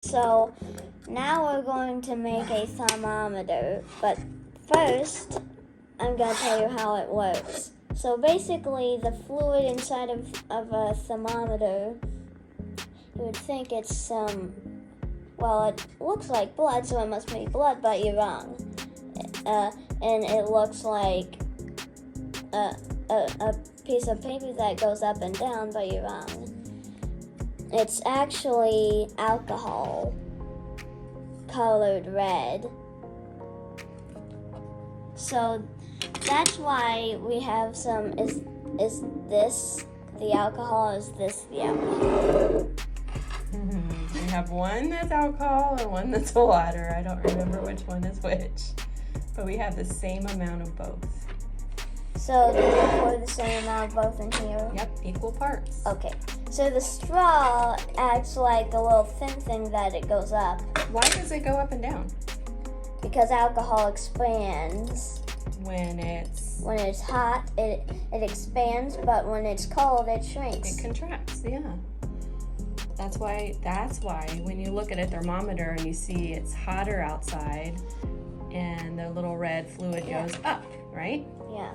So now we're going to make a thermometer, but first I'm going to tell you how it works. So basically the fluid inside of a thermometer, you would think it's well, it looks like blood, so it must be blood, but you're wrong. And it looks like a piece of paper that goes up and down, but you're wrong. It's actually alcohol colored red. So that's why we have some, is this the alcohol, is this the alcohol? We have one that's alcohol and one that's water. I don't remember which one is which, but we have the same amount of both. So did you pour the same amount of both in here? Yep, equal parts. Okay. So the straw acts like a little thin thing that it goes up. Why does it go up and down? Because alcohol expands. When it's hot, it expands, but when it's cold, it shrinks. It contracts, yeah. That's why when you look at a thermometer and you see it's hotter outside and the little red fluid goes up, right? Yeah.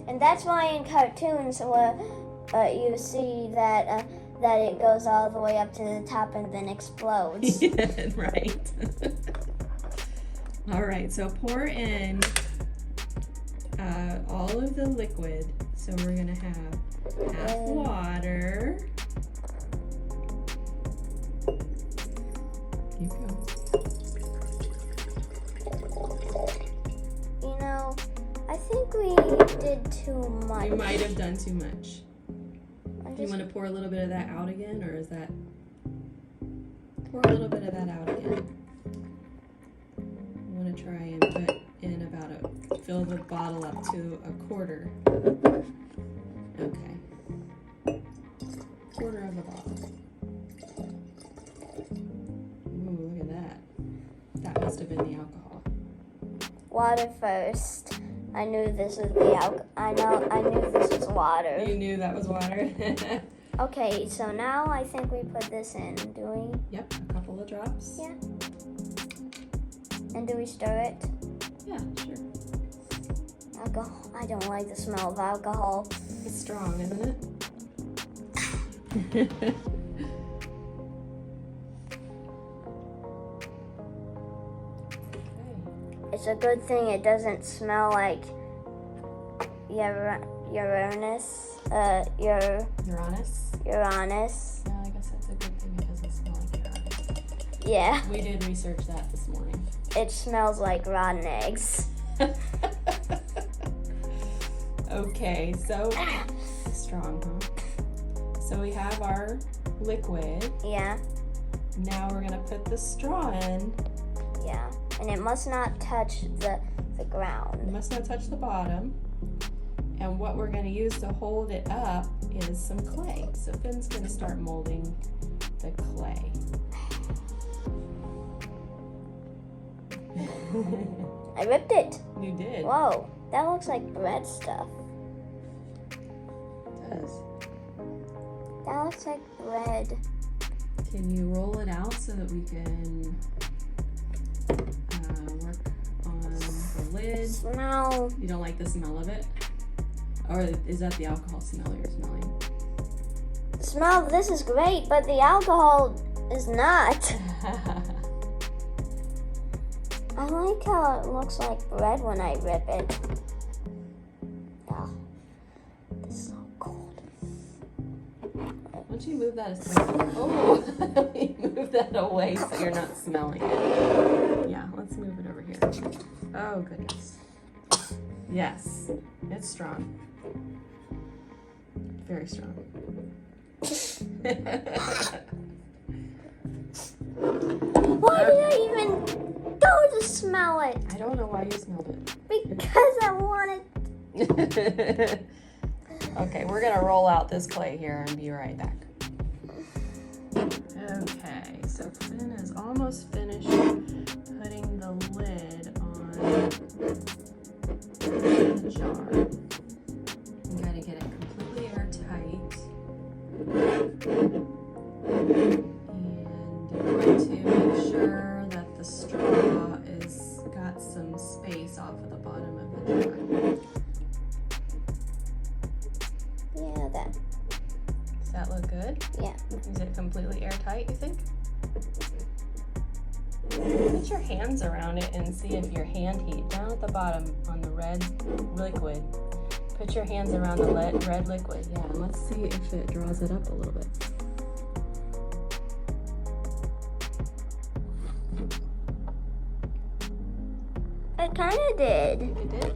And that's why in cartoons you see that it goes all the way up to the top and then explodes. Yeah, right. All right, so pour in all of the liquid. So we're gonna have half water. Keep going. You know, I think we did too much. You might have done too much. Do you want to pour a little bit of that out again, or is that... Pour a little bit of that out again. I want to try and put in about fill the bottle up to a quarter. Okay. Quarter of a bottle. Ooh, look at that. That must have been the alcohol. Water first. I knew this was the I knew this was water. You knew that was water? Okay, so now I think we put this in, do we? Yep, a couple of drops. Yeah. And do we stir it? Yeah, sure. Alcohol. I don't like the smell of alcohol. It's strong, isn't it? It's a good thing it doesn't smell like Uranus. Uranus? Uranus. Yeah, I guess that's a good thing because it smells like Uranus. Yeah. We did research that this morning. It smells like rotten eggs. Okay, so strong, huh? So we have our liquid. Yeah. Now we're gonna put the straw in. Yeah. And it must not touch the ground. It must not touch the bottom. And what we're going to use to hold it up is some clay. So Finn's going to start molding the clay. I ripped it. You did. Whoa, that looks like bread stuff. It does. That looks like bread. Can you roll it out so that we can work on the lid? Smell. You don't like the smell of it? Or is that the alcohol smell you're smelling? Smell, this is great, but the alcohol is not. I like how it looks like bread when I rip it. Oh, this is so cold. Why don't you move that aside? Oh, move that away so you're not smelling it. Yeah, let's move it over here. Oh, goodness. Yes, it's strong. Very strong. Why did I even go to smell it? I don't know why you smelled it. Because I wanted. Okay, we're gonna roll out this clay here and be right back. Okay, so Finn is almost finished putting the lid on the jar. You gotta get it completely airtight. And you want to sure that the straw is got some space off of the bottom of the jar. Yeah, that. Does that look good? Yeah. Is it completely airtight, you think? Put your hands around it and see if your hand heat, down at the bottom on the red liquid. Put your hands around the red liquid. Yeah, and let's see if it draws it up a little bit. It kind of did. It did?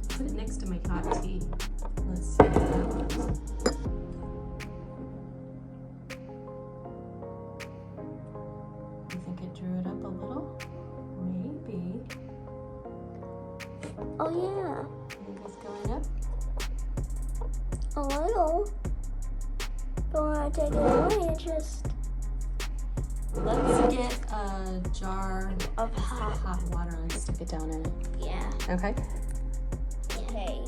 Put it next to my hot tea. Let's see how that looks. You think it drew it up a little? Maybe. Oh yeah, You think it's going up? a little. But when I take it away, it just Let's get a jar of hot. hot water and stick it down in it. Yeah. Okay. Okay.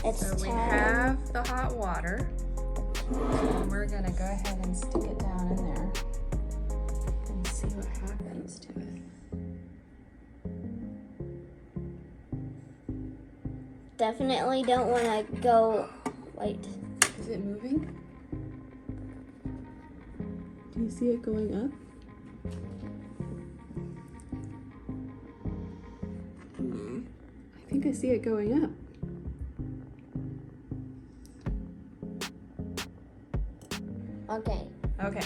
It's So we time. have the hot water. And we're gonna go ahead and stick it down in there and see what happens to it. Definitely don't want to go. Wait. Is it moving? Do you see it going up? I think I see it going up. Okay. Okay.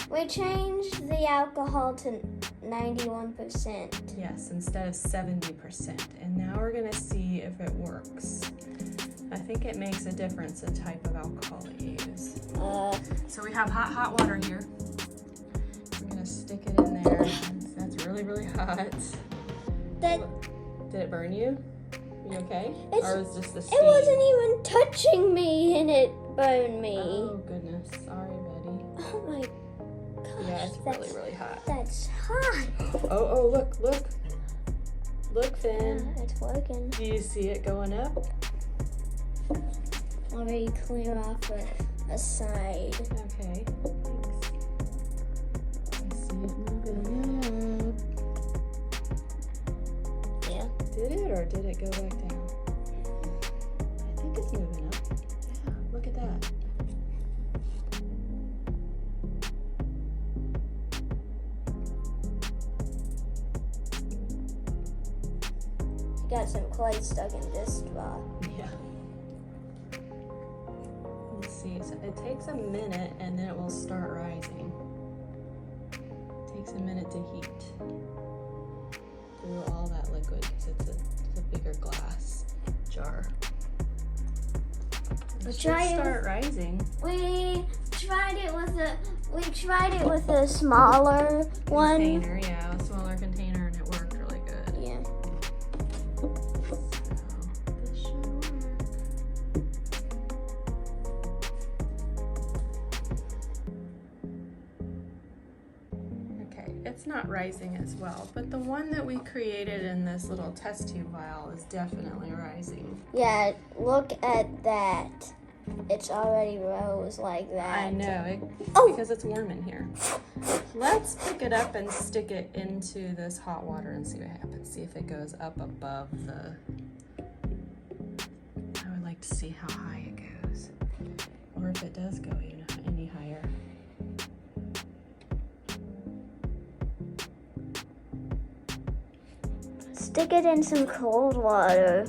We changed the alcohol to 91%. Yes, instead of 70%. And now we're gonna see if it works. I think it makes a difference the type of alcohol that you use. So we have hot water here. We're gonna stick it in there. That's really, really hot. That Did it burn you? You okay? Or was just the steam? it wasn't even touching me and it burned me. Oh goodness, sorry, buddy. Oh my gosh. Yeah, it's really, really hot. That's hot. Oh, look. Look, Finn. Yeah, it's working. Do you see it going up? Let me clear off a side. Okay, thanks. I see it moving up. Yeah. Did it or did it go back down? I think it's moving up. Yeah, look at that. Got some clay stuck in this spot. Yeah. Let's see. So it takes a minute and then it will start rising. It takes a minute to heat through all that liquid because it's a bigger glass jar. It should start rising. We tried it with a smaller one. Container, yeah, a smaller container, and it worked really good. Yeah. So this should work. Okay, it's not rising as well, but the one that we created in this little test tube vial is definitely rising. Yeah, look at that. It's already rose like that. I know, Oh! because it's warm in here. Let's pick it up and stick it into this hot water and see what happens. See if it goes up above the... I would like to see how high it goes. Or if it does go any higher. Stick it in some cold water.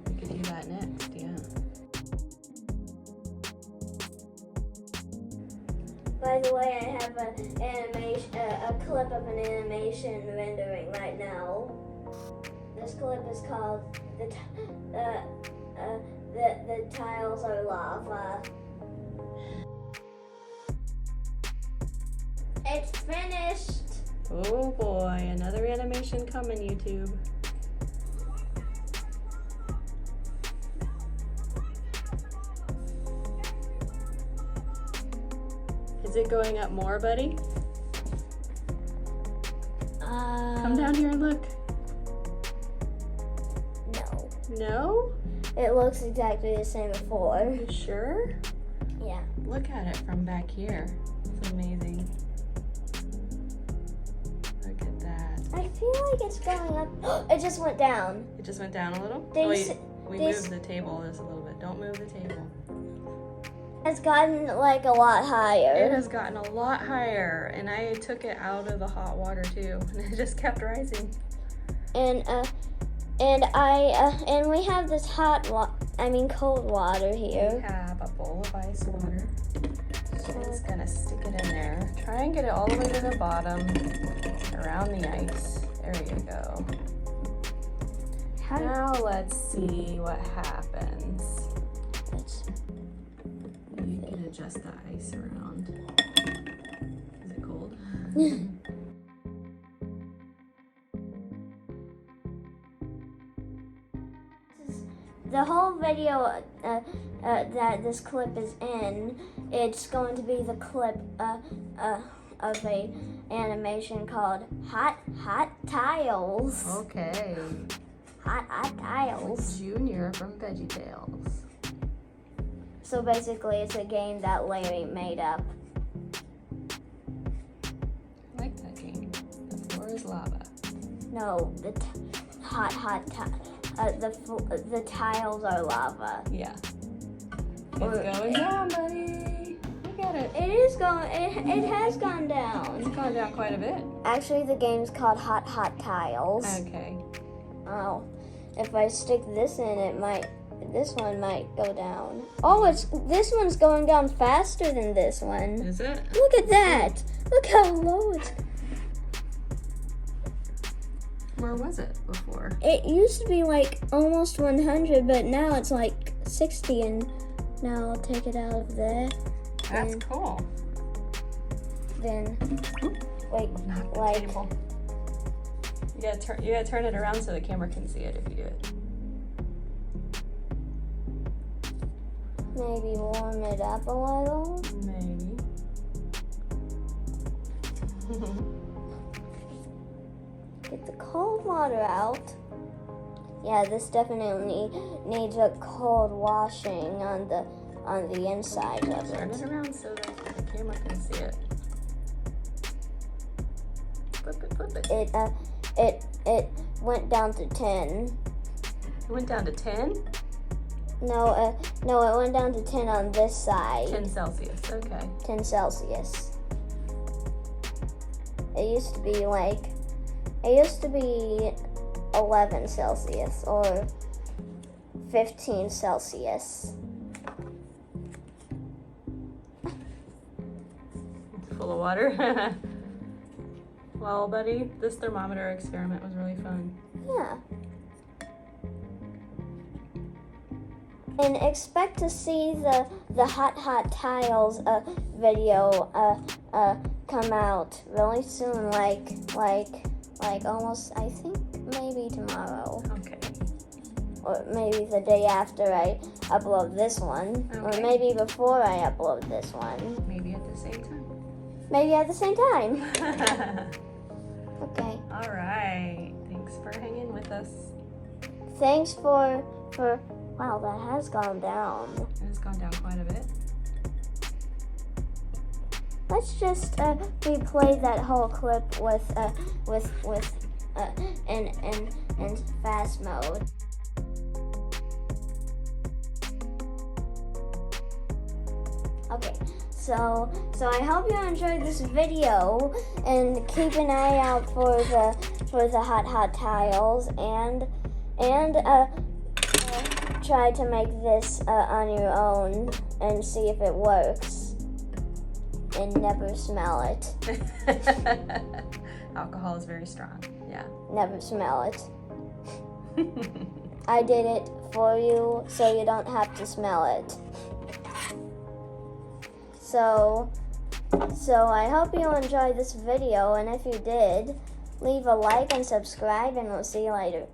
We could do that next, yeah. By the way, I have a clip of an animation rendering right now. This clip is called "The Tiles Are Lava." It's finished. Oh boy, another animation coming, YouTube. Is it going up more, buddy? Come down here and look. No. No? It looks exactly the same before. You sure? Yeah. Look at it from back here. It's amazing. feel like it's going up. It just went down. It just went down a little? They Oh, s- we they moved the table just a little bit. Don't move the table. It's gotten like a lot It haya. has gotten a lot higher, and I took it out of the hot water too, and it just kept rising. And we have this cold water We here. have a bowl of ice water. She's gonna stick it in there. Try and get it all the way to the bottom, around the ice. There you go. Now let's see what happens. You can adjust the ice around. Is it cold? The whole video that this clip is in, it's going to be the clip of a animation called Hot Tiles. Okay. Hot Tiles. Junior from VeggieTales. So basically, it's a game that Larry made up. I like that game. The floor is lava. No, the tiles are lava. Yeah. It's going down, buddy. Look at it. It is going. It has gone It's down. gone down quite a bit. Actually, the game's called Hot Tiles. Okay. Oh, if I stick this in, this one might go down. Oh, this one's going down faster than this one. Is it? Look at that. Look how low it's. Where was it before? It used to be like almost 100, but now it's like 60, and now I'll take it out of there. That's And cool. then, wait, Knock the like, table. You gotta turn it around so the camera can see it if you do it. maybe warm it up a little. Maybe. Get the cold water out. Yeah, this definitely needs a cold washing on the inside of Turn it it. around so that the camera can see it. Flip it. It went down to 10. It went down to 10? No, it went down to 10 on this side. 10 Celsius, okay. 10 Celsius. It used to be 11 Celsius or 15 Celsius. Full of water. Well, buddy, this thermometer experiment was really fun. Yeah. And expect to see the Hot Tiles video come out really soon, like almost, I think maybe tomorrow, Okay. or maybe the day after I upload this one, or Okay. maybe before I upload this one, Maybe at the same time. maybe at the same time. Okay. All right. Thanks for hanging with us. Thanks for wow, that has gone down. It has gone down quite a bit. Let's just replay that whole clip in fast mode. Okay, so I hope you enjoyed this video, and keep an eye out for the hot tiles, and try to make this on your own and see if it works, and never smell it. Alcohol is very strong. Yeah. Never smell it. I did it for you so you don't have to smell it. So I hope you enjoyed this video, and if you did, leave a like and subscribe, and we'll see you later.